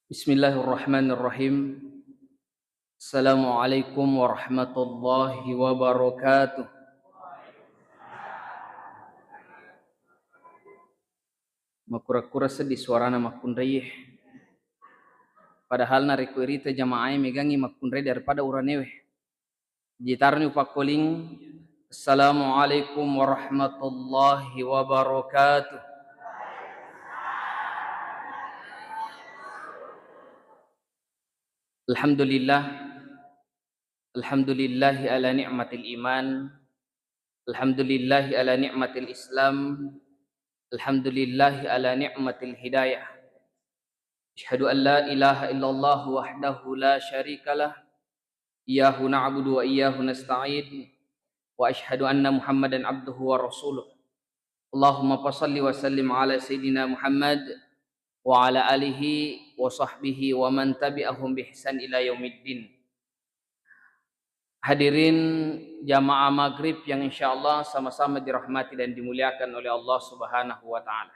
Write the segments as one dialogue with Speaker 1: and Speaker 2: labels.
Speaker 1: Bismillahirrahmanirrahim. Assalamualaikum warahmatullahi wabarakatuh. Makura-kura sedih suarana makunrayeh. Padahal nariku irita jamaah megangi makunray daripada uraneweh. Jitarni upakoling. Assalamualaikum warahmatullahi wabarakatuh. Alhamdulillah. Alhamdulillahi ala ni'matil iman. Alhamdulillahi ala ni'matil islam. Alhamdulillahi ala ni'matil hidayah. Asyhadu an la ilaha illallah wahdahu la syarikalah. Iyyahu na'budu wa iyyahu nasta'in. Wa asyhadu anna Muhammadan abduhu wa rasuluh. Allahumma fashalli wa sallim ala sayyidina Muhammad wa ala alihi wa sahbihi wa man tabi'ahum bi ihsan ila yaumiddin. Hadirin jamaah maghrib yang insyaallah sama-sama dirahmati dan dimuliakan oleh Allah Subhanahu wa taala.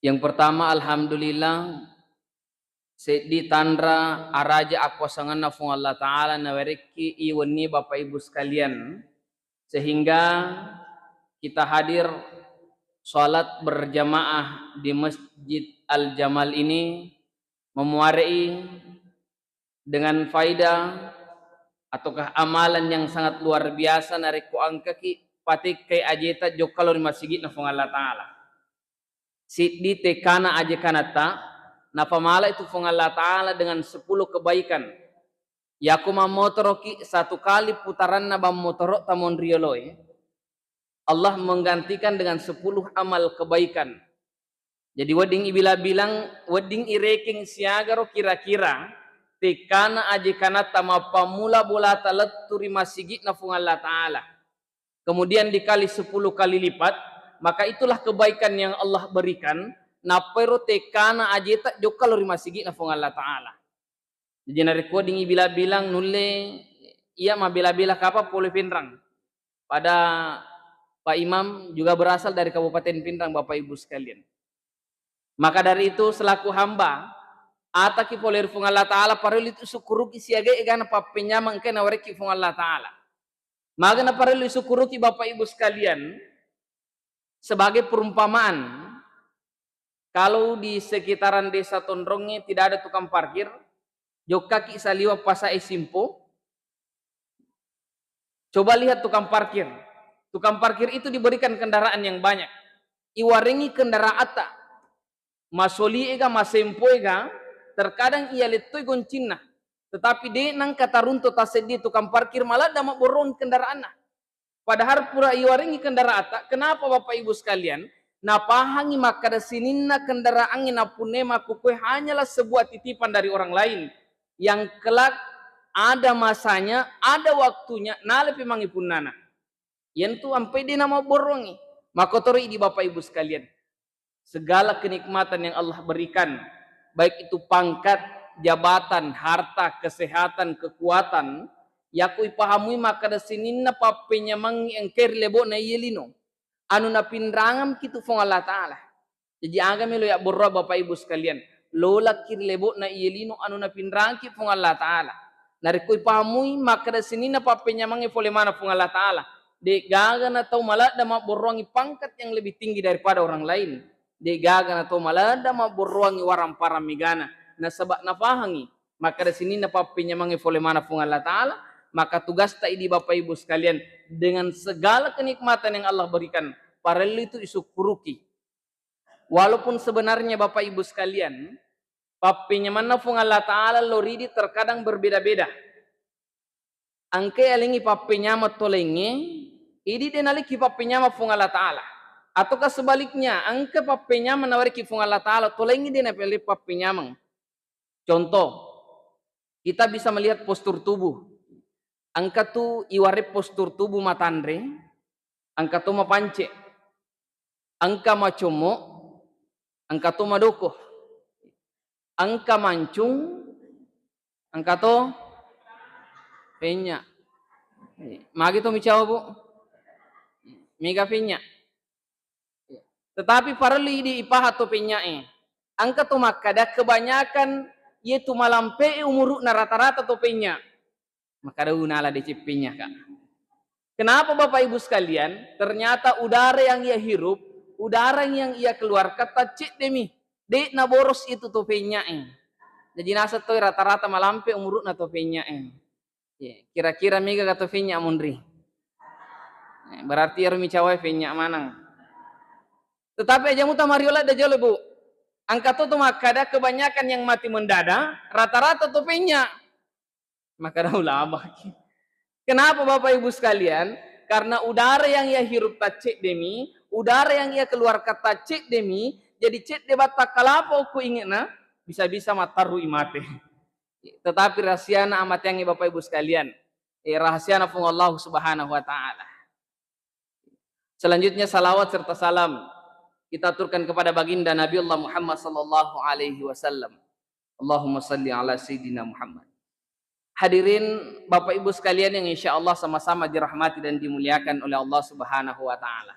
Speaker 1: Yang pertama, alhamdulillah di tandra araja aku sanganna fung Allah taala na wereki iwani Bapak Ibu sekalian, sehingga kita hadir salat berjamaah di Masjid Al Jamal ini memuarai dengan faedah ataukah amalan yang sangat luar biasa nariku angkaki patik kay ajeta jokalo di masjid na fung Allah taala. Siddi tekana aja kanata na pamala itu fung Allah taala dengan 10 kebaikan. Yaku mamotoroki satu kali putaran na bammotorok tamon rioloy. Allah menggantikan dengan 10 amal kebaikan. Jadi wedding ibila bilang wedding ireking siagaro kira-kira tekana aja kanata mapamula bola taleturi masjid na fung Allah taala. Kemudian dikali 10 kali lipat, maka itulah kebaikan yang Allah berikan. Napero tekana ajeta jokal ri masjid na fung Allah taala. Jadi nariko dingi bila bilang nulle iya ma bila-bila kapa pole Pinrang. Pada Pak Imam juga berasal dari Kabupaten Pinrang, Bapak Ibu sekalian. Maka dari itu selaku hamba ataki pole fung Allah taala parelu itu syukuruki siaga egana papenyamang ke nawareki fung Allah taala. Maka na parelu syukuruki Bapak Ibu sekalian. Sebagai perumpamaan, kalau di sekitaran desa Tondrongi tidak ada tukang parkir, jokaki saliwa pasai simpo, coba lihat tukang parkir. Tukang parkir itu diberikan kendaraan yang banyak. Iwarengi kendaraan tak, masoli ega masempo ega, terkadang ia letoi goncina. Tetapi de nang kata runto tasedi tukang parkir malah damak borong kendaraan. Padahal pura iwaringi kendaraan tak, kenapa Bapak Ibu sekalian? Napahangi maka sininna kendaraan na punema kukue hanyalah sebuah titipan dari orang lain yang kelak ada masanya, ada waktunya, nalepi mangipun nana. Yang tu ampai dia nama borongi. Maka tori di Bapak Ibu sekalian, segala kenikmatan yang Allah berikan, baik itu pangkat, jabatan, harta, kesehatan, kekuatan, yaku ipahamui maka da sininna papenya mangi engker lebo na yelino anu na pinrangam kitu fong Allah taala. Jadi agame lo ya borra Bapak Ibu sekalian, lola kir lebo na yelino anu na pinrangki fong Allah taala. Nariko ipahamui maka da sininna papenya mangi fole mana fong Allah taala. De gaga na tau malada ma borrongi pangkat yang lebih tinggi daripada orang lain. De gaga na tau malada ma borrongi waram paramigana na sabak na fahangi maka da sininna papenya mangi fole mana fong Allah taala. Maka tugas tak di Bapak Ibu sekalian dengan segala kenikmatan yang Allah berikan, paralel itu isyukuruki. Walaupun sebenarnya Bapak Ibu sekalian, papinya mana fung Allah taala loridi terkadang berbeda-beda. Angke alingi papinya matolengi, idi denaliki papinya ma fung Allah taala. Ataukah sebaliknya, angke papinya menawari fung Allah taala, tolengi denapeli papinya mang. Contoh, kita bisa melihat postur tubuh. Angka tu iware postur tubuh matandre, angka tu mapance, angka macomo, angka tu madoko, angka mancung, angka tu penya. Magi tu micawa bu, mega penya. Tetapi para li di ipaha tu penya angka tu makada kebanyakan yaitu malampe umur na rata-rata topenya makada unala DCP-nya kak. Kenapa Bapak Ibu sekalian? Ternyata udara yang ia hirup, udara yang ia keluarkan tacik demi de na boros itu topenya jadi nasa tu rata-rata malampe umur na topenya kira-kira mega ka topenya mundri berarti arumi cawai penya manang. Tetapi aja muta mariola da jole bu. Angka tu makada kebanyakan yang mati mendadak rata-rata topenya. Maka dah ulama. Kenapa Bapak Ibu sekalian? Karena udara yang ia hirup tacik demi, udara yang ia keluarkan tacik demi, jadi cek debat tak kalapa aku ingin bisa-bisa mataru imate. Tetapi rahasiana amat yang Bapak Ibu sekalian. Rahasiana pun Allah Subhanahu wa taala. Selanjutnya salawat serta salam kita aturkan kepada baginda Nabi Allah Muhammad sallallahu alaihi wasallam. Allahumma salli ala sayyidina Muhammad. Hadirin Bapak Ibu sekalian yang insyaallah sama-sama dirahmati dan dimuliakan oleh Allah Subhanahu wa taala.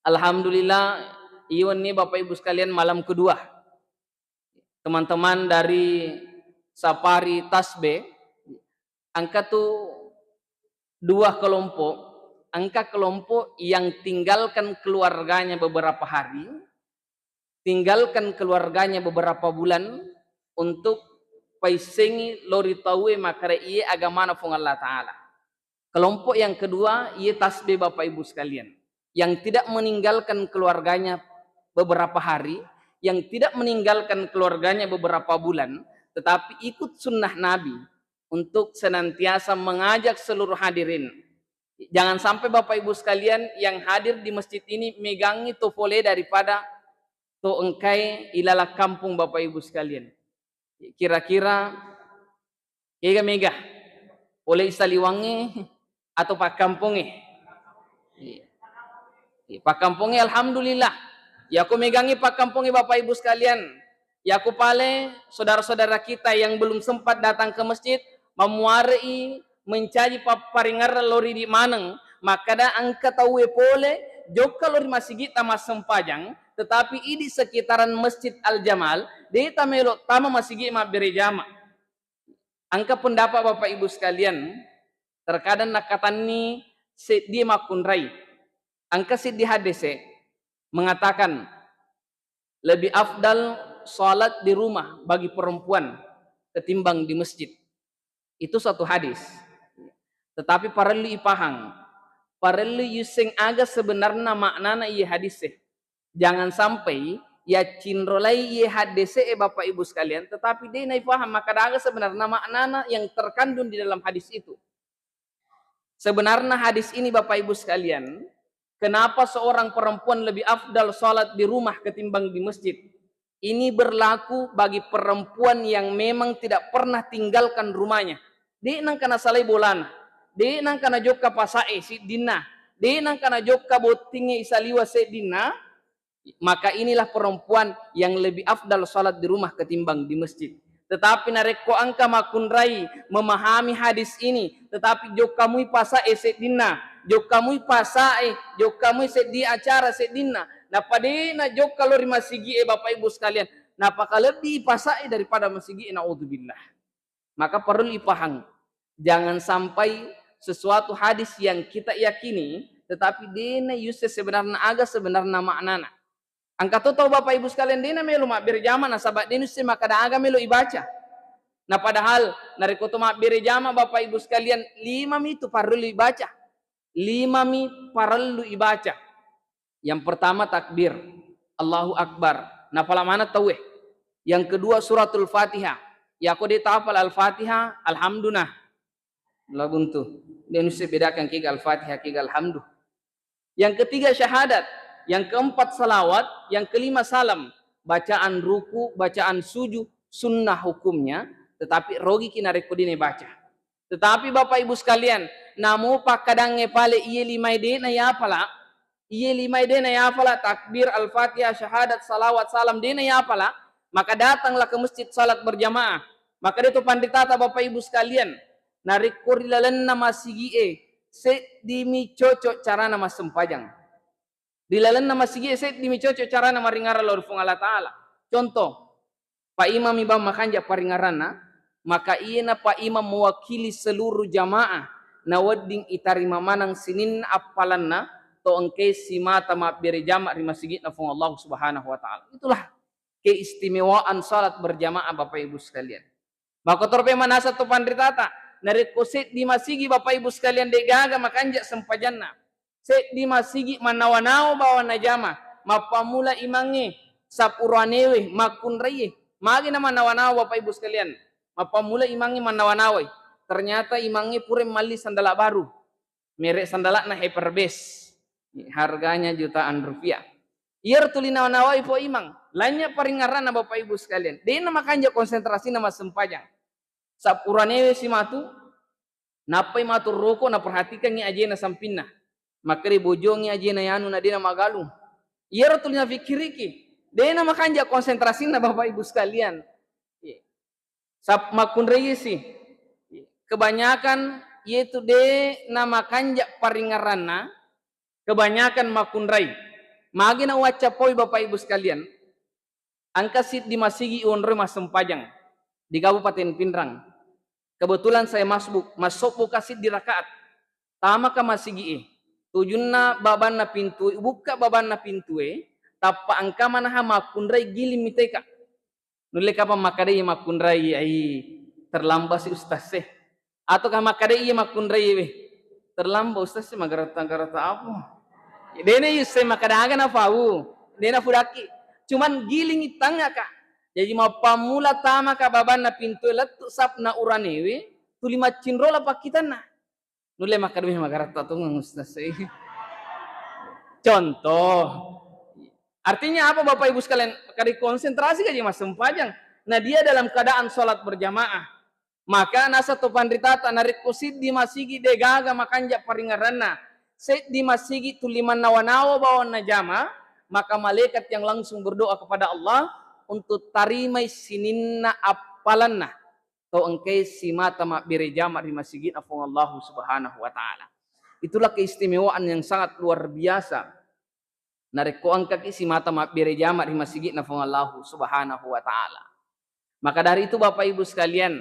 Speaker 1: Alhamdulillah, iwan nih Bapak Ibu sekalian malam kedua. Teman-teman dari Safari Tasbih angka tuh dua kelompok. Angka kelompok yang tinggalkan keluarganya beberapa hari, tinggalkan keluarganya beberapa bulan untuk paisengi lori tawe makare iye agamana fung Allah Ta'ala. Kelompok yang kedua, iye tasbih Bapak Ibu sekalian, yang tidak meninggalkan keluarganya beberapa hari, yang tidak meninggalkan keluarganya beberapa bulan, tetapi ikut sunnah Nabi untuk senantiasa mengajak seluruh hadirin. Jangan sampai Bapak Ibu sekalian yang hadir di masjid ini megangi topole daripada to engkai ilala kampung Bapak Ibu sekalian. Kira-kira kega mega oleh Isaliwangi atau Pak Kampungi. Pak Kampungi alhamdulillah. Ya aku megangi Pak Kampungi Bapak Ibu sekalian. Ya aku pale saudara-saudara kita yang belum sempat datang ke masjid memuarai mencari paparingar lori di maneng maka da angka tawe pole joka lori masigita mas sempajang tetapi di sekitaran Masjid Al Jamal de tamelo tama masigi ma berejama angka pendapat Bapak Ibu sekalian terkadang nakatani di makunrai angka di hadise mengatakan lebih afdal salat di rumah bagi perempuan ketimbang di masjid. Itu satu hadis. Tetapi parelu ipahang, parelu yuseng aga sebenarnya maknana iya hadise. Jangan sampai ya cinrolai iya hadise Bapak Ibu sekalian, tetapi dia naik paham maka ada sebenarnya maknana yang terkandung di dalam hadis itu. Sebenarnya hadis ini Bapak Ibu sekalian, kenapa seorang perempuan lebih afdal salat di rumah ketimbang di masjid? Ini berlaku bagi perempuan yang memang tidak pernah tinggalkan rumahnya. Dia nang kana salai bolana. Dia nang kana jokka pasae si dina. Dia nang kana jokka botinge isaliwa si dina. Maka inilah perempuan yang lebih afdal salat di rumah ketimbang di masjid. Tetapi nareko angka makunrai memahami hadis ini. Tetapi jokkamui pasae si dina. Jokkamui pasae. Jokkamui si di acara si dina. Nah padina jokka lori masigi Bapak Ibu sekalian. Nah apakah lebih pasae daripada masigi na'udzubillah. Maka perlu dipaham, jangan sampai sesuatu hadis yang kita yakini, tetapi dina yuse sebenarnya aga sebenarnya maknana. Angka tahu Bapak Ibu sekalian dina melu mak berjama nasabak dina se maka aga melu ibaca. Nah padahal nariko tu mak berjama Bapak Ibu sekalian 5 itu perlu dibaca. 5 perlu dibaca. Yang pertama takbir, Allahu Akbar. Nah pala mana tahu Yang kedua suratul Fatihah. Ya aku ditafal Al-Fatihah, Alhamdulillah. Labuntu. Dia nusi bedakan kiga Al-Fatihah, kiga Alhamdulillah. Yang ketiga syahadat. Yang keempat salawat. Yang kelima salam. Bacaan ruku, bacaan sujud, sunnah hukumnya. Tetapi rogi kinariku dini baca. Tetapi Bapak Ibu sekalian, namu pak kadang ngepale iye limai dena ya apala. Iye limai dena ya apala. Takbir, Al-Fatihah, syahadat, salawat, salam dena ya apala. Maka datanglah ke masjid salat berjamaah. Maka itu panditata Bapak Ibu sekalian. Narik kurilalan nama sigie. Se dimi cocok cara nama sempajang. Dilalan nama sigie se dimi cocok cara nama ringara lor fung Allah Ta'ala. Contoh, Pak Imam ibam makanja paringarana, maka ina Pak Imam mewakili seluruh jamaah na wedding itarima manang sinin apalanna to engke simata ma bere jamaah di masjid na Allah Subhanahu wa taala. Itulah keistimewaan salat berjamaah Bapak Ibu sekalian. Maka torpe manasa to pandritata nari koset di masigi Bapak Ibu sekalian de gaga makanja sempajanna. Set di masigi manawanaw bawa najama mapamula imangi sapuranewe makunraye magi na manawanaw Bapak Ibu sekalian. Mapamula imangi manawanaway. Ternyata imangi pure mali sandala baru. Merek sandala na hyperbase. Harganya jutaan rupiah. Iyer tuli nawanawa po imang. Lainnya paringaran na Bapak Ibu sekalian. Di na makanja konsentrasi na masempajang. Sa puranewe si matu. Napay matur roko na perhatikan ni aje na sampinna. Makari bojong ni aje na yanu na di na magalung. Iyer tuli na fikiriki. Di na makanja konsentrasi na Bapak Ibu sekalian. Sa makunrei si. Kebanyakan yaitu de nama kanja paringaranna. Kebanyakan makunrai. Magi na waca poy Bapak Ibu sekalian. Angka sit di Masigi Unre Masempajang di Kabupaten Pindrang. Kebetulan saya masuk kasit di rakaat. Tama ka Masigi Tujunna babanna pintu, buka babanna pintu tapa angka manaha makunrai gilim miteka. Nule kapa makadai makunrai ai terlambat si ustaz atau kah makadai makunrai terlambat ustaz magarata apa? Dene yuse makadaga na fau, dena fudaki. Cuman giling itanga ka. Jadi mapamula tama ka baban na pintu letu sap na uranewe, tulima cinrola pakitana. Nule makadumi magarata tungang ustaz. Contoh. Artinya apa Bapak Ibu sekalian? Kali konsentrasi kaji mas sempajang. Nah dia dalam keadaan sholat berjamaah. Maka nasa to pandritata narik kusid di masigi degaga makanja paringarana. Set di masigi tuliman nawanawa bawan najama, maka malaikat yang langsung berdoa kepada Allah untuk tarimai sininna apalanna to engkai simata ma birejama di masjid afung Allah Subhanahu wa taala. Itulah keistimewaan yang sangat luar biasa. Nareko angka simata ma birejama di masjid afung Allah Subhanahu wa taala. Maka dari itu Bapak Ibu sekalian,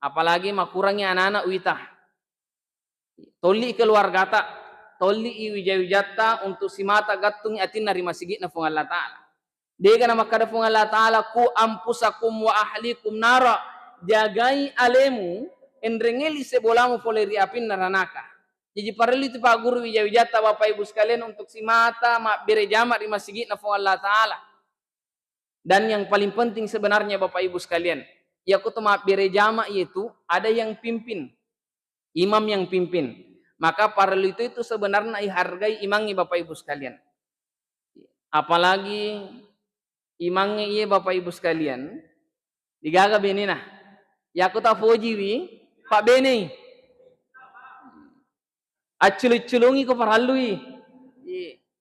Speaker 1: apalagi makurangnya anak-anak witah. Toli keluarga ta, toli iwijayujata untuk si mata gatung atin nari masjid na fung Allah Ta'ala. Dega na makada fung Allah Ta'ala ku ampusakum wa ahlikum nara, jagai alemu endrengeli sebolamu foleri apin naranaka. Jadi pareli itu Pak Guru wijayujata Bapak Ibu sekalian untuk si mata mak berejama di masjid na fung Allah Ta'ala. Dan yang paling penting sebenarnya Bapak Ibu sekalian, ya kutu mak berejama itu ada yang pimpin. Imam yang pimpin. Maka parelu itu sebenarnya dihargai imamnya Bapak Ibu sekalian. Apalagi imamnya iya Bapak Ibu sekalian. Digaga benina. Ya aku tak fojiwi Pak Beni. Aculu-culungi ko parhalui.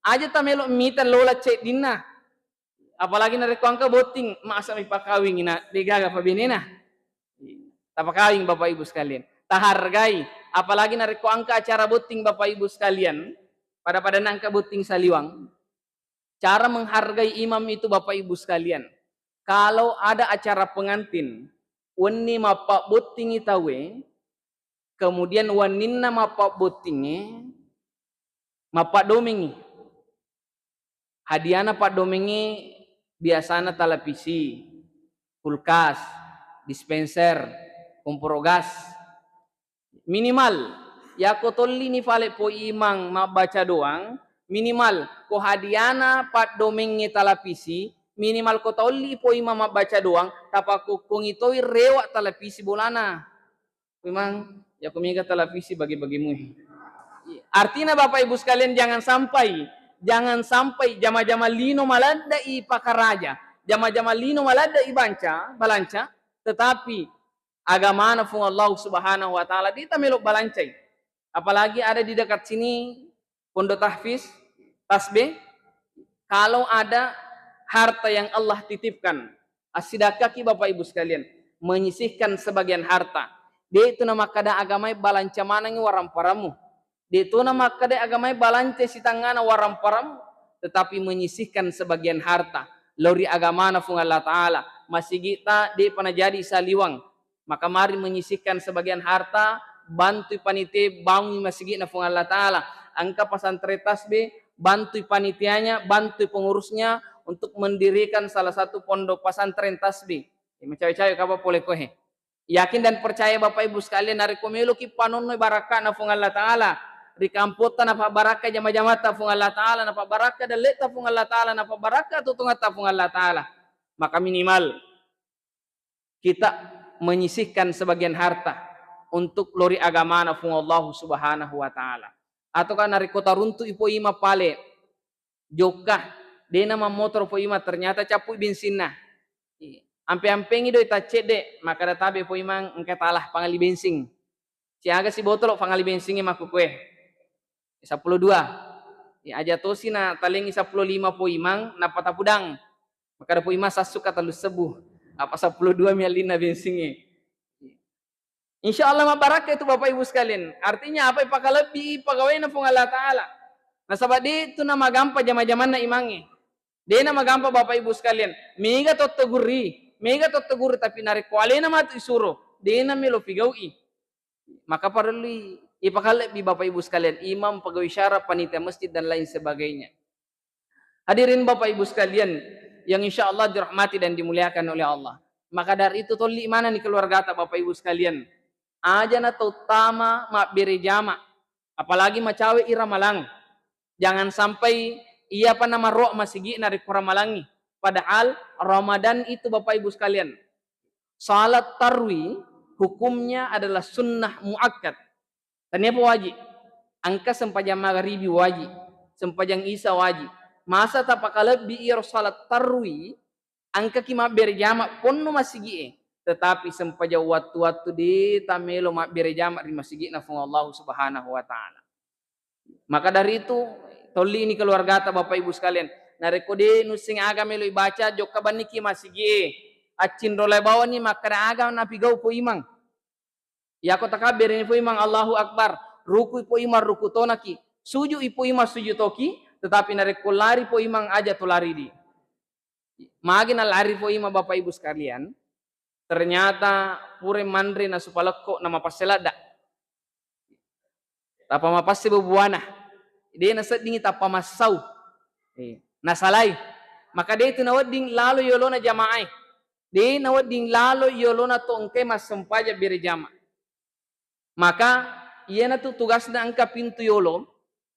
Speaker 1: Aja ta melo mita lola cek dinna. Apalagi nareko angka boting masa mi pakawing ina digaga Pak Benina. Tapakawing Bapak Ibu sekalian. Tahargai, apalagi nareko angka acara boting Bapak Ibu sekalian, pada nangka boting saliwang. Cara menghargai imam itu Bapak Ibu sekalian. Kalau ada acara pengantin, wani mapak boting itawe, kemudian waninna mapak botingnya, mapak domengi. Hadiana pak domengi biasana televisi, kulkas, dispenser, kompor gas. Minimal ya ko tolli ni fale po imang mabaca doang, minimal ko hadiana pat domengnya televisi, minimal ko tolli po imang mabaca doang, tapaku kung ito'y rewa televisi bolana. Memang ya kumiga televisi bagi-bagimu. Artinya Bapak Ibu sekalian jangan sampai jama-jama lino malada i pakaraja, jama-jama lino malada i balanca, tetapi agama na fung Allah Subhanahu wa taala dita melok balancai. Apalagi ada di dekat sini pondok tahfiz, tasbih. Kalau ada harta yang Allah titipkan, asidakaki Bapak Ibu sekalian, menyisihkan sebagian harta. Dia itu nama kada agamai balanca manangi waramparamu. Dia itu nama kada agamai balanca si tangana waramparamu, tetapi menyisihkan sebagian harta. lori agama na fung Allah Ta'ala. Masigita di panajadi saliwang. Maka mari menyisihkan sebagian harta, bantu panitia bangun masjid na fung Allah Ta'ala. Angka pesantren tasbih, bantu panitianya, bantu pengurusnya untuk mendirikan salah satu pondok pesantren tasbih. Cawe-cawe kapa boleh kohe. Yakin dan percaya Bapak Ibu sekalian, dari komelo ki panono baraka na fung Allah Ta'ala. Di kampota na baraka jama-jama ta fung Allah Ta'ala, na baraka daleta fung Allah Ta'ala, na baraka tutungat ta fung Allah Ta'ala. Maka minimal kita menyisihkan sebagian harta untuk lori agama na fung Allah Subhanahu wa Ta'ala. Atau kan dari kota runtu ipo ima pale jokah dena motor po ima ternyata capu bensinna. Ampe-ampengi do ita cede maka databe po imang engke talah pangali bensin. Siaga si botol pangali bensinnya maku kue. 12. Ya aja tosi na talengi 15 po imang na patapudang. Maka da po ima sasuka talus sebuh. Apa 12 mialina bensinnya. Insya Allah mabaraka itu Bapak Ibu sekalian. Artinya apa ipakalebi pegawai na fung Allah Ta'ala. Nah sahabat itu nama gampa jama-jaman na imangi. Dia nama gampa Bapak Ibu sekalian. Mega tot teguri tapi narik kuali nama tu isuruh. Dia nama melo figaui. Maka perlu ipakalebi Bapak Ibu sekalian. Imam, pegawai syara, panitia masjid dan lain sebagainya. Hadirin Bapak Ibu sekalian yang insya Allah dirahmati dan dimuliakan oleh Allah. Maka dari itu toli mana nih keluarga Bapak Ibu sekalian. Aja na terutama mak beri jama. Apalagi macawe ira malang. Jangan sampai ia apa nama roh masigi narik kuramalangi. Padahal Ramadan itu Bapak Ibu sekalian. Salat tarwi hukumnya adalah sunnah muakkad. Tanya apa wajib? Angka sempajang maghribi wajib. Sempajang isya wajib. Masa tapakalebi ir salat tarwi angka kima berjama ponno masigi. Tetapi sempajang waktu-waktu di tamelo mak berjama di masigi na fung Allah Subhanahu wa Ta'ala. Maka dari itu toli ini keluarga Bapak Ibu sekalian. Narekode nusing agama lo baca joka baniki masigi. Acin rolai bawa ni maka agama napi gau po imang. Ya ko takabir ini po imang Allahu Akbar. Ruku po imang ruku tonaki. Suju ipo imang suju toki. Tetapi nareko lari po imang aja to lari di. Magin na lari po imang Bapak Ibu sekalian. Ternyata pure mandri na supaleko nama paselada. Tapa mapasti bebuana. Dia nasa dingi tapa masau. Nasalay. Maka dia itu nawading lalo yolo na jamaah. Dia nawading lalo yolo na to engke mas sempaja beri jama. Maka iya na tu tugas na angka pintu yolo.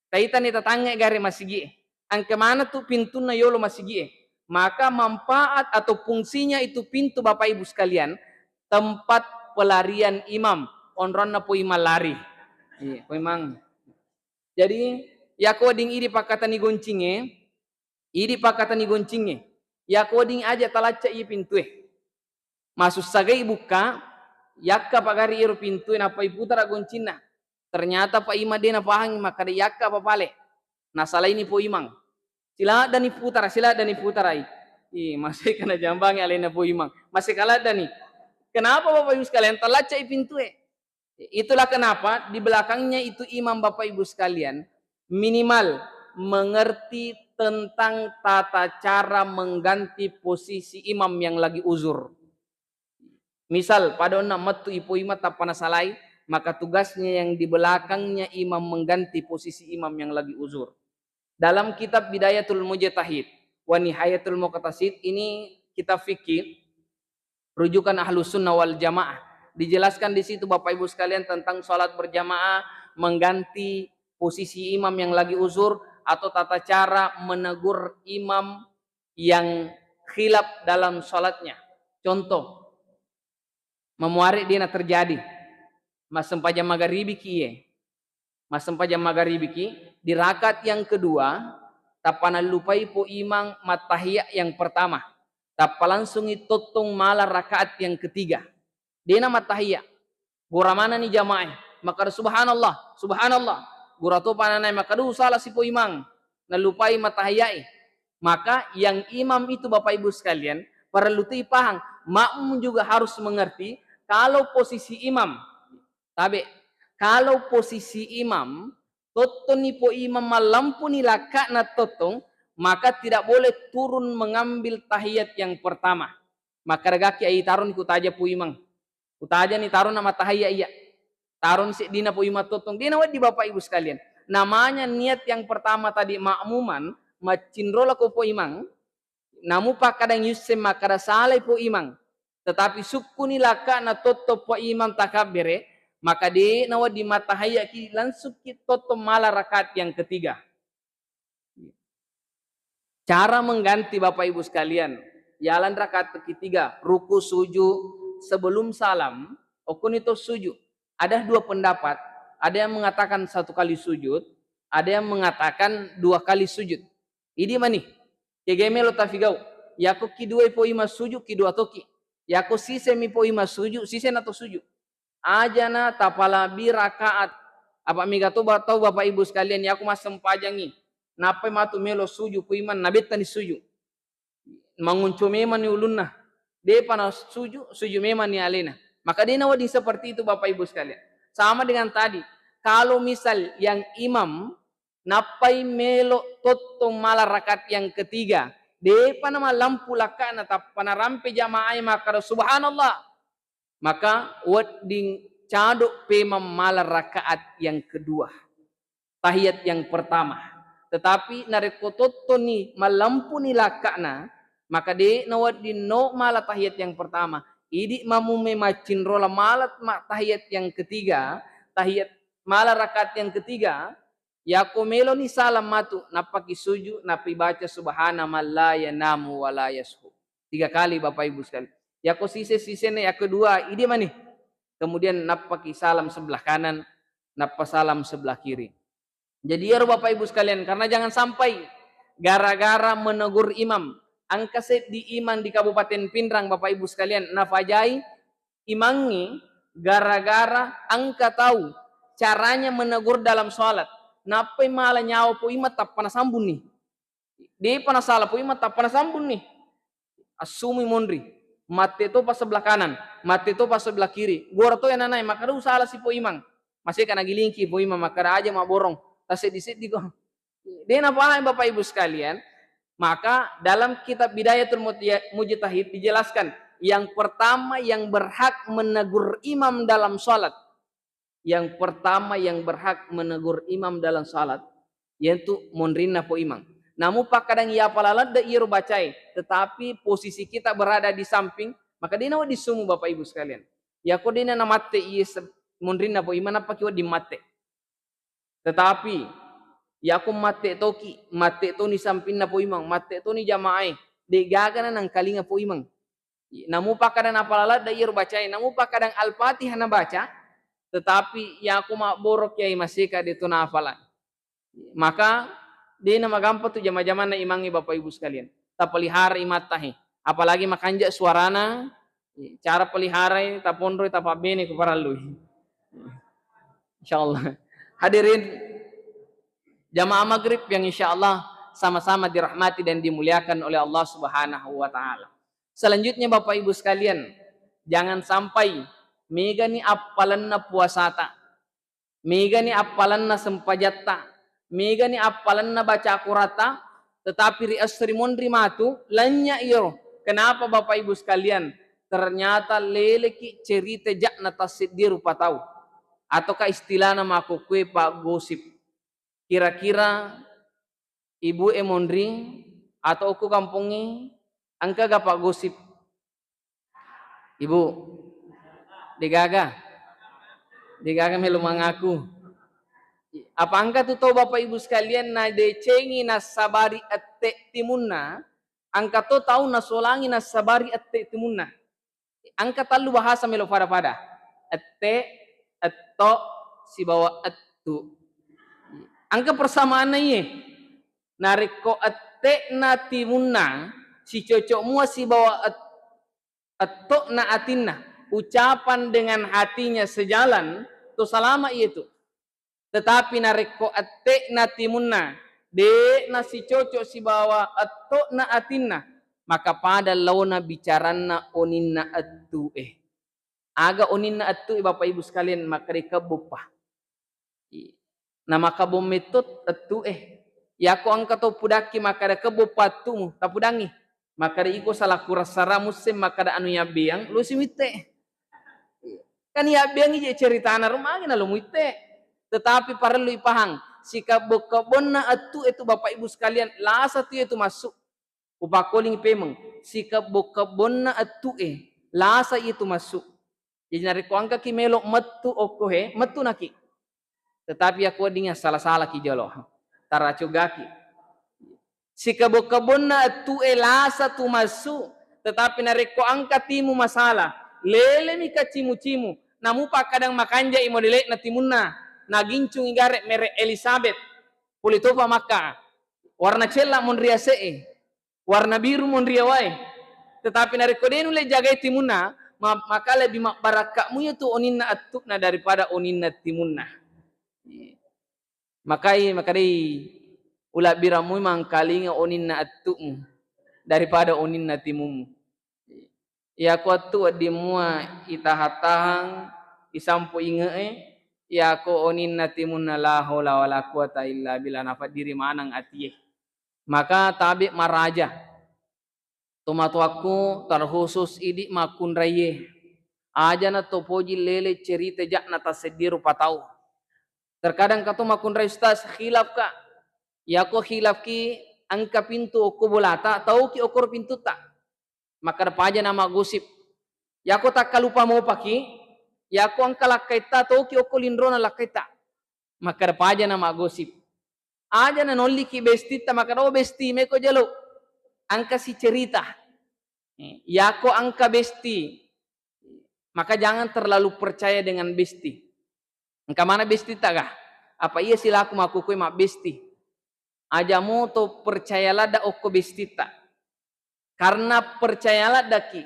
Speaker 1: Kaitan ni tatangga gari masigi. Angka mana tu pintu na yolo masigi. Maka manfaat atau fungsinya itu pintu Bapak Ibu sekalian. Tempat pelarian imam. Onron na po imam lari. Iya, po imang. Jadi, ya koding iri pakatan ni goncingnya. Iri pakatan ni goncingnya. Ya koding aja talaca i pintu masuk sagai buka. Yakka pagari iro pintu napa iputara goncina. Ternyata pa ima dena pahangi maka de yakka papale. Nah salah ini po imang. Sila dan iputara ai. Masih kena jambangi alena po imang. Masih kalah dani. Kenapa Bapak Ibu sekalian talaca i pintu Itulah kenapa di belakangnya itu imam Bapak Ibu sekalian minimal mengerti tentang tata cara mengganti posisi imam yang lagi uzur. Misal pada metu ipo imam tapana salai, maka tugasnya yang di belakangnya imam mengganti posisi imam yang lagi uzur. Dalam kitab Bidayatul Mujtahid wa Nihayatul Muqtasid ini kitab fikih rujukan Ahlus Sunnah wal Jamaah. Dijelaskan di situ Bapak Ibu sekalian tentang sholat berjamaah mengganti posisi imam yang lagi uzur atau tata cara menegur imam yang khilaf dalam sholatnya. Contoh, memuari dia terjadi mas sempajam magharibi kiye. Mas sempajam magharibi ki di rakaat yang kedua tapana lupai po imang matahiyah yang pertama. Tapa langsung itotong malah rakaat yang ketiga. Dia matahiyah. Gura mana nih jamaah? Maka subhanallah, subhanallah. Gurato pananay makadu salah si po imang nalupai matahiyai. Maka yang imam itu Bapak Ibu sekalian perlu paham, makmum juga harus mengerti kalau posisi imam kalau posisi imam totong ni po imam malampu ni laka na totong maka tidak boleh turun mengambil tahiyat yang pertama. Maka regaki ai tarun kutaja pu imang. Kutaja ni tarun nama tahiyat iya. Tarun si dina pu imam totong. Dina di Bapak Ibu sekalian. Namanya niat yang pertama tadi makmuman, macinrola ko po imang, namu pa kadang yusem makada salay po imang. Tetapi suku ni laka na toto po imam takabere, maka di nawa di matahaya ki langsung ki toto mala rakaat yang ketiga. Cara mengganti Bapak Ibu sekalian, jalan rakaat ketiga, ruku sujud sebelum salam, okun itu sujud. Ada dua pendapat, ada yang mengatakan satu kali sujud, ada yang mengatakan dua kali sujud. Ini mani, kegemelo tafigau, yako ki dua po ima sujud, ki dua toki. Yako sise mi po ima sujud, sise na to sujud. Aja na tapalabi rakaat. Apa migato tahu Bapak Ibu sekalian, yaku mas sempajangi. Napa matu melo suju ku iman nabetta ni suju. Manguncu memang ni ulunna. Dia panas suju memang ni alena. Maka dia nawadi seperti itu Bapak Ibu sekalian. Sama dengan tadi. Kalau misal yang imam napai melo toto malah rakaat yang ketiga. Dia panama lampu lakana tap panarampe jamaah maka subhanallah. Maka wading cadok pemam malah rakaat yang kedua. Tahiyat yang pertama. Tetapi narekototo ni malampu ni lakana, maka di nawad di no mala tahiyat yang pertama. Idi mamume macin rola malat tahiyat yang ketiga, tahiyat mala rakaat yang ketiga, ya komelo ni salam matu napaki suju napi baca subhana la yanamu wa la yashu. 3 kali Bapak Ibu sekalian. Ya ko sise yang kedua, idi mani. Kemudian napaki salam sebelah kanan, napa salam sebelah kiri. Jadi ya Bapak Ibu sekalian, karena jangan sampai gara-gara menegur imam, angka set di iman di Kabupaten Pindrang Bapak Ibu sekalian, nafajai imangi gara-gara angka tahu caranya menegur dalam sholat. Napa malah nyawa po imat tak pernah sambun nih. Dia pernah salah po imat tak pernah sambun nih. Asumi mondri, mate itu pas sebelah kanan, mate itu pas sebelah kiri. Gua to yang nanai, maka lu salah si po imang. Masih kena gilingki po imang, maka aja mau borong. Tasedisik kok. Dia apa Bapak Ibu sekalian? Maka dalam kitab Bidayatul Mujtahid dijelaskan yang pertama yang berhak menegur imam dalam salat. Yang pertama yang berhak menegur imam dalam salat yaitu mondrina po imam. Namun pak kadang ia palalat da ieu bacai, tetapi posisi kita berada di samping, maka dina di sumu Bapak Ibu sekalian. Ya ko dina na mate ieu mondrina po imam apa kiwa di mate. Tetapi ya aku mate to ni samping na po imang, mate to ni jamaah, de gagana nang kalinga po imang. Namu pa kadang apalala da ir bacai, namu pa kadang Al-Fatihah na baca, tetapi ya aku mak borok yai masika dito na afalan. Maka di na magampa tu jama-jama na imangi Bapak Ibu sekalian. Ta pelihara imatahi, apalagi makanja suarana, cara pelihara tapondro tapabene ko paralu. Insyaallah. Hadirin jamaah maghrib yang insya Allah sama-sama dirahmati dan dimuliakan oleh Allah Subhanahu wa Ta'ala. Selanjutnya Bapak Ibu sekalian, jangan sampai mega ni apalan na puasata, mega ni apalan na sempajatta, mega ni apalan na baca akurata, tetapi riasri mondri matu lanya iyo. Kenapa Bapak Ibu sekalian? Ternyata leleki cerita jak na tasid di rupa tahu. Ataukah istilah nama kue pak gosip. Kira-kira ibu mondri atau aku kampungi angka gapak gosip. Ibu digaga melu mengaku. Apa angka tu tahu Bapak Ibu sekalian na decengi na sabari atte timunna, angka tu tahu na solangi na sabari atte timunna. Angka talu bahasa melu pada atte atau si bawa attu. Angka persamaan ini nariko atte na timunna si cocok mua si bawa atto na atinna, ucapan dengan hatinya sejalan tu salama itu. Tetapi nariko atte na timunna de na si cocok si bawa atto na atinna, maka pada launa bicarana oninna attu aga oninna attu Bapak Ibu sekalian maka reka bupa. Nama kabo metode attu Ya ko angka to pudaki maka da kebo patumu tapudangi. Maka da iko salah kurasara musim maka da anu ya biang lu simite. Kan ya biang ije cerita anak rumah na lu muite. Tetapi perlu ipahang sikap bokabonna atu itu Bapak Ibu sekalian lah satu itu masuk upakoling pemeng sikap bokabonna atu lasa itu masuk. Jadi nari ko angka ki melok metu okohe metu naki. Tetapi aku dinga salah-salah ki jolo. Taracugaki. Si kebon na tu elasa tu masu, tetapi nareko angka timu masalah. Lele mi kacimu-cimu, namu pa kadang makanja imo dilek na timunna, nagincung igare mere Elizabeth, pulitopa maka, warna cella monria see, warna biru monria wae. Tetapi nareko denu le jagai timunna, maka lebih barakamu itu oninna atukna daripada oninna timunna. Makai ulah biramu mangkalinga oninna attumu daripada oninna timumu. Ya kuatu di mua itahatahang isampu ingee ya ko oninna timunna la haula wala quwata illa billah nafa diri manang atie. Maka tabi maraja tomatuaku terkhusus idi makun raye aja na topoji lele cerita jak na tasediru patau. Terkadang katu makun ray ustaz khilaf ka ya ko khilaf ki angka pintu oko bolata tahu ki okor pintu tak maka paja nama gosip ya ko tak kalupa mau paki ya ko angka lakaita tahu ki oko lindrona lakaita maka paja nama gosip aja na nolli ki bestita maka do besti me ko jalo angka si cerita ya ko angka besti maka jangan terlalu percaya dengan besti angka mana besti tak kah apa iya silaku makukui mak besti ajamu to percayalah da okko bestita. Karena percayalah daki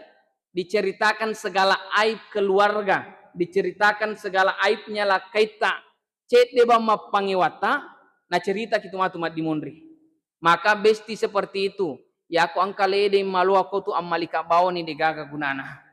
Speaker 1: diceritakan segala aib keluarga, diceritakan segala aibnya lah kaita. Cet deba mapangiwata, na cerita kitu matu mat dimondri. Maka besti seperti itu. Ya aku angka lede malu aku tu amalika bawani di gaga gunana.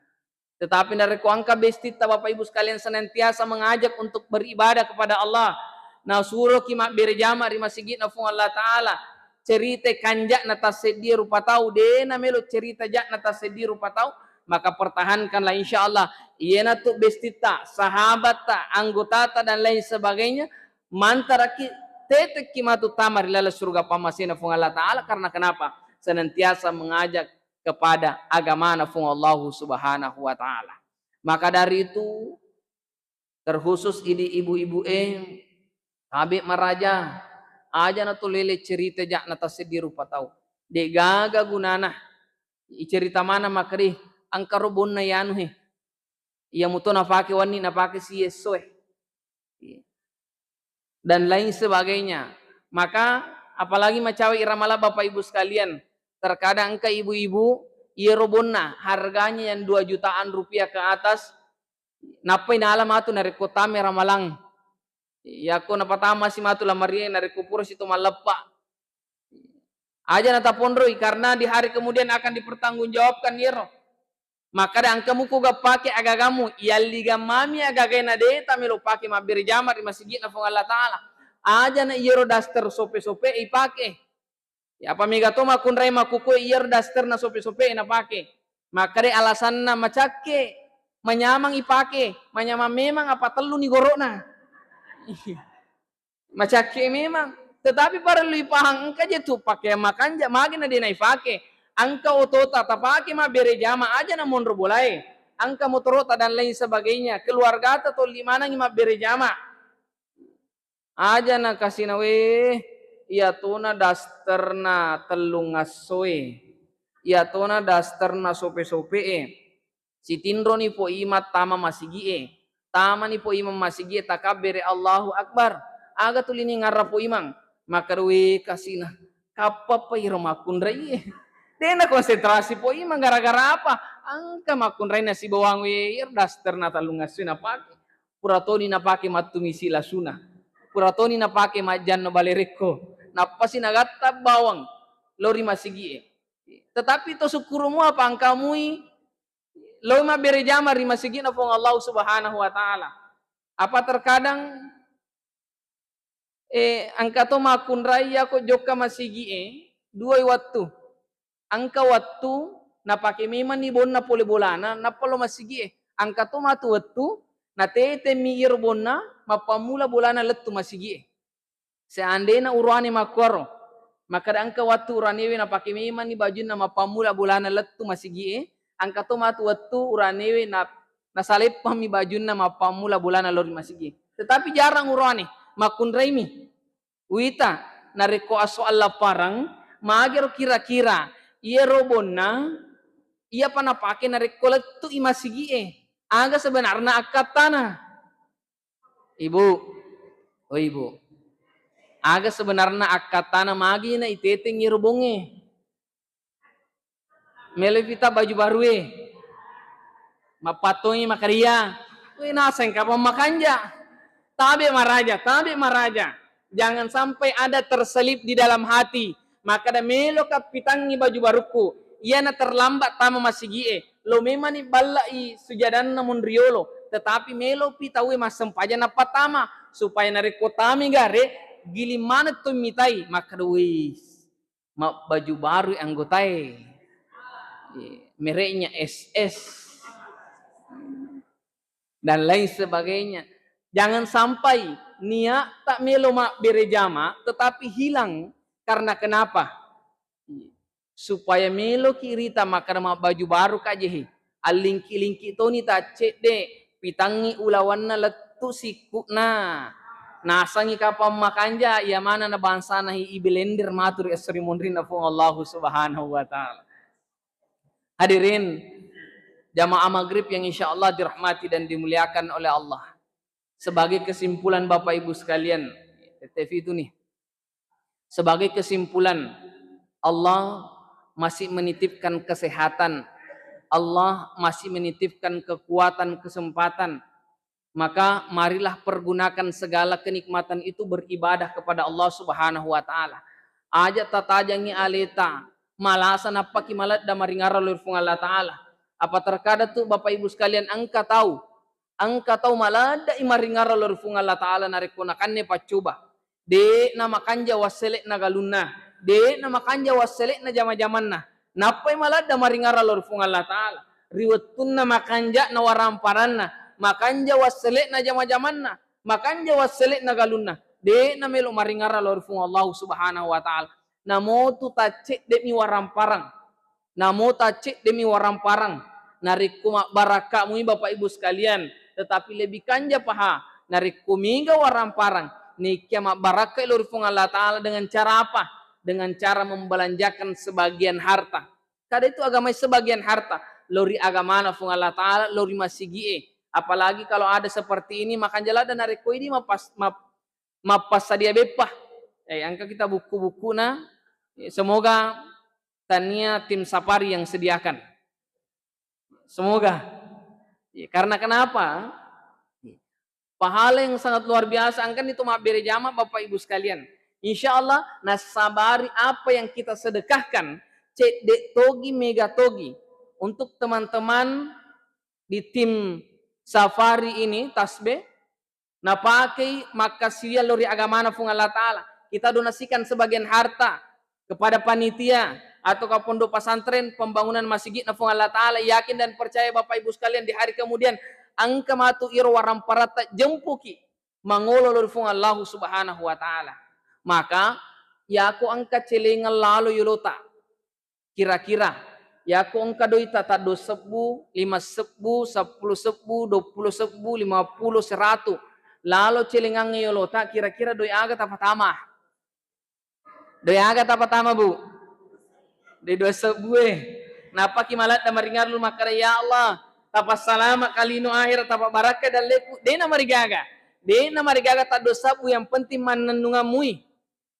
Speaker 1: Tetapi dari ku angka besti Bapak Ibu sekalian senantiasa mengajak untuk beribadah kepada Allah. Na suruh kimak berjama di masjid na fung Allah Ta'ala. Cerita kanjak na tasedi rupa tau. Dena melo cerita jak na tasedi rupa tau. Maka pertahankanlah insya Allah. Iya na tu bestita, sahabat ta, anggota ta dan lain sebagainya. Mantara ki tetek kimatu tamar lala surga pamasina fung Allah Ta'ala. Karena kenapa? Senantiasa mengajak kepada agama na fung Allah Subhanahu wa Ta'ala. Maka dari itu terkhusus ini ibu-ibu Habib maraja aja na lele cerita jak na tasediru patau de gaga gunana i cerita mana makri angkaro bonna yanu he ia muto na pake wani na pake si yesoe dan lain sebagainya. Maka apalagi macawi iramala Bapak Ibu sekalian terkadang ke ibu-ibu ia robonna harganya yang 2 jutaan rupiah ke atas napai na alam atu na rekotame ramalang ya ko napatama si matu lamarie na rekupur situ malepa aja na tapondroi karena di hari kemudian akan dipertanggungjawabkan yero maka da angkamu ko gapake agagamu yalliga mami agagai na deta melo pake mabiri jamar di masjid na fung Allah Ta'ala aja na yero daster sope-sope ipake ya apa mega to makun rai makuko yero daster na sope-sope na pake maka de alasan na macake menyamang ipake menyamang memang apa telu ni gorona macake memang tetapi para lui pahang engka je tu pakai makan ja magina dia nai pake angka otota tapake ma bere jama aja na mondro bolai angka motorota dan lain sebagainya keluarga ta to limana ngi ma bere jama aja na kasina we ia tona dasterna telung asoe ia tona dasterna sope-sope si tindro ni po imat tama masigi tama ni po imam masigi takabere Allahu Akbar aga tulini ngarapo imang makarwe kasina kapapa iro makun rai dena konsentrasi po imang gara-gara apa angka makun rai na si bawang we daster na talungas na pake puratoni na pake matumisi lasuna puratoni na pake majan no balereko napasi nagatta bawang lori masigi tetapi to syukurumu apa angkamui lo ma bere jamar di masjid na fong Allah Subhanahu wa Ta'ala apa terkadang angka to makun raya ko joka masigi dua waktu. Angka waktu na pake memang ni bonna pole bolana na polo masigi angka to matu waktu na tete mi ir bonna mapamula bolana lettu masigi seandainya urane makoro maka angka waktu uranewe na pake memang ni baju na mapamula bolana lettu masigi angka to matu waktu uranewe na salepah mi baju na mapamula bolana lori masigi tetapi jarang urane makun raimi wita nareko aso Allah parang magero kira-kira iya robonna iya pana pake nareko lettu imasigi aga sebenarnya akatana ibu oh ibu aga sebenarnya akatana magi na itete ngirobonge melevita baju baru mapatongi makaria naseng kapam makanja tabe maraja jangan sampai ada terselip di dalam hati maka da melo kapitangi baju baruku ia na terlambat tama masigi lo memang ni balla i sujadan namun riolo tetapi melo pitawe masempaja na patama supaya nareko tami gare gili mana tu mitai maka wis baju baru anggotai mereknya SS dan lain sebagainya. Jangan sampai niat tak melo mak berejama tetapi hilang karena kenapa? Supaya melo kirita makar mak baju baru kajehi. Alingki-lingki to ni ta cek de pitangi ulawanna letu sikuna. Nasangi kapam makanja ya mana na bangsa na hi ibelender matur esri mondrin na Allah Subhanahu wa taala. Hadirin jamaah maghrib yang insya Allah dirahmati dan dimuliakan oleh Allah. Sebagai kesimpulan Bapak Ibu sekalian, TV itu nih. Sebagai kesimpulan, Allah masih menitipkan kesehatan. Allah masih menitipkan kekuatan, kesempatan. Maka marilah pergunakan segala kenikmatan itu beribadah kepada Allah Subhanahu wa taala. Aja tatajangi aleta, malasan apa kimalat da maringara lurfung Allah taala. Apa terkadang tuh Bapak Ibu sekalian angka tahu malada imaringara lurfung Allah taala narikonakanne pacuba. De nama kanja waselek na galunna. De nama kanja waselek na jama-jamanna. Napai malada maringara lurfung Allah taala. Riwattunna makanja na waramparanna. Makanja waselek na jama-jamanna. Makanja waselek na galunna. De na melo maringara lurfung Allah Subhanahu wa taala. Namo tu tacek demi waramparang. Namo tacek demi waramparang. Narikumak baraka mui Bapak Ibu sekalian. Tetapi lebih kanja paha. Narikumiga waramparang. Nikia mak baraka ilurifung Allah Ta'ala dengan cara apa? Dengan cara membelanjakan sebagian harta. Kada itu agama sebagian harta. Lori agama na fung Allah Ta'ala. Lori masigi apalagi kalau ada seperti ini. Makan jala dan nariko ini mapas sadia bepah. Angka kita buku-buku na. Semoga tania tim safari yang sediakan. Semoga. Karena kenapa? Pahala yang sangat luar biasa. Angkan itu mak beri jama Bapak Ibu sekalian. Insya Allah nasabari apa yang kita sedekahkan. Cek dek togi mega togi. Untuk teman-teman di tim safari ini tasbih. Napakai makasih lori agama na fung Allah Ta'ala. Kita donasikan sebagian harta kepada panitia atau ke pondok pesantren pembangunan masjid na fung Allah Ta'ala. Yakin dan percaya Bapak Ibu sekalian di hari kemudian angka matu iro waram parata jempuki mangolo lurfung Allah Subhanahu wa taala. Maka ya aku angka celengan lalu yulota. Kira-kira ya aku angka doita tado 1000, 5 sebu, 10 sebu, 20 sebu, 50, 100. Lalu celengan yulota kira-kira doi aga tapatama. Doi aga tapatama Bu. Doi 2 sebu Napa kimalat da maringar lu makara ya Allah. Tapas salama kalino akhir tapak baraka dan leku de na marigaga tak dosa bu yang penting manenungamui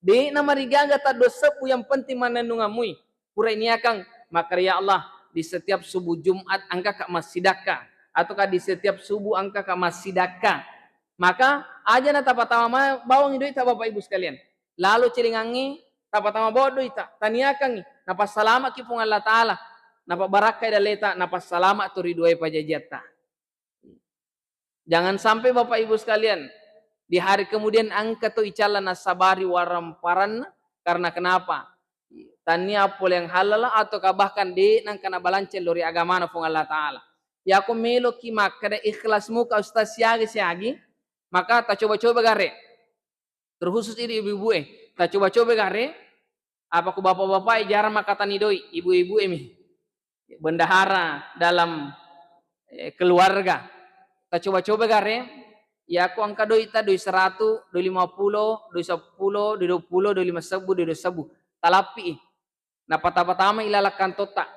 Speaker 1: de na marigaga tak dosa bu yang penting manenungamui pura ini akang maka ya Allah di setiap subuh Jumat angka kak masjidaka ataukah di setiap subuh angka kak masjidaka maka aja na tapatama bawang itu Bapak Ibu sekalian lalu cilingangi tapatama bodoh itu taniakan napas salama kipung Allah Ta'ala napa baraka da leta napa salama tu ridwai pajajata. Jangan sampai Bapak Ibu sekalian Di hari kemudian angka tu icala nasabari waramparan karena kenapa? Tania pol yang halal atau bahkan di nang kana balancel lori agama na fung Allah Ta'ala. Ya aku melo ki makada ikhlasmu ka ustaz siagi, maka ta coba-coba gare. Terkhusus ini ibu-ibu ta coba-coba gare, apa ku bapak-bapak jarang makata nidoi, ibu-ibu bendahara dalam keluarga. Ta coba-coba gare, ya aku angka doi ta doi 100, doi 50, doi 10, doi 20, doi 50, doi 20. Talapi na patama ilalakan tota.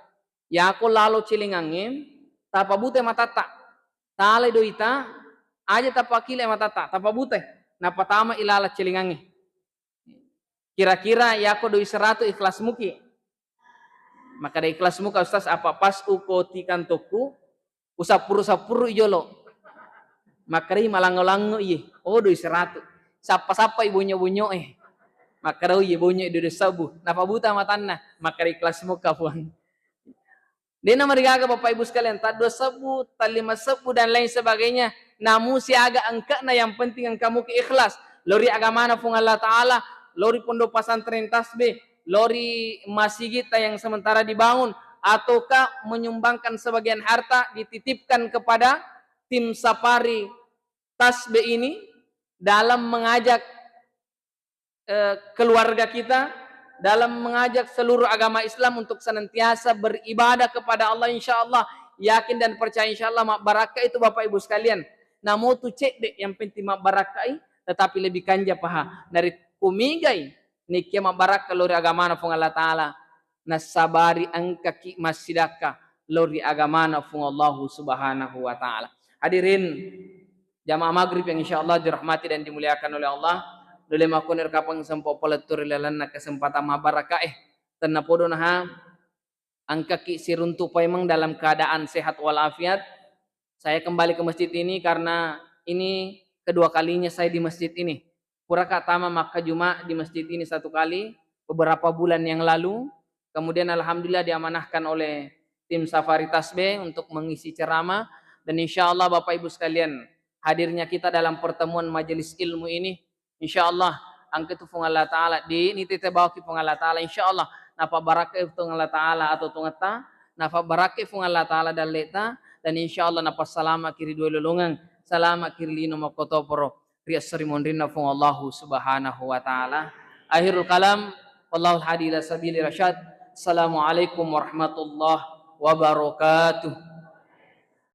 Speaker 1: Ya aku lalu cilingangin, tapa bute matata. Tale doi ta, aja tapa kile matata, tapa bute. Na patama ilala cilingangin. Kira-kira ya aku doi 100 ikhlas muki. Maka da ikhlas muka ustaz apa pas ukoti kantoku, usapuru-sapuru ijolo. Makari malango-lango iye. Oh doi 100. Sapa-sapa ibunyo-bunyo Makara iye bunyo do sabu. Napa buta matanna. Makari kelas muka puan. Dena marigaga Bapak Ibu sekalian. Tadua sabu, talima sabu dan lain sebagainya. Namun si agak angka na yang penting ang kamu ikhlas. Lori agama na fung Allah Ta'ala. Lori pondok pesantren tasbih. Lori masjid yang sementara dibangun. Ataukah menyumbangkan sebagian harta dititipkan kepada tim safari tasbih ini dalam mengajak keluarga kita, dalam mengajak seluruh agama Islam untuk senantiasa beribadah kepada Allah, insya Allah yakin dan percaya insya Allah mak barakah itu Bapak Ibu sekalian. Namun tu cek dek yang penting mak barakah tetapi lebih kanja paha dari kumigai nikia mak barakah lori agama na fung Allah Ta'ala nasabari angka ki masidaka lori agama na fung Allah Subhanahu wa Ta'ala. Hadirin jamaah maghrib yang insya Allah dirahmati dan dimuliakan oleh Allah. Dole makunir kapang sempo peletur lelan na kesempatan mabaraka tanna podo nah angka ki siruntu paimang dalam keadaan sehat walafiat. Saya kembali ke masjid ini karena ini kedua kalinya saya di masjid ini. Puraka tama maka Jumat di masjid ini satu kali beberapa bulan yang lalu. Kemudian alhamdulillah diamanahkan oleh tim Safari Tasbih untuk mengisi ceramah dan insya Allah Bapak Ibu sekalian hadirnya kita dalam pertemuan majelis ilmu ini insyaallah angke tu fung Allah Ta'ala di ni tete bawa ki fung Allah Ta'ala insyaallah napa baraka fung Allah Ta'ala atau tungata napa baraka fung Allah Ta'ala daleta dan insyaallah napa salama kiri dua lolongan salama kiri lino makotoporo rias sarimonrina fung Allah Subhanahu wa Ta'ala. Akhirul kalam wallahu hadi ila sabili rasyad. Assalamualaikum warahmatullahi wabarakatuh.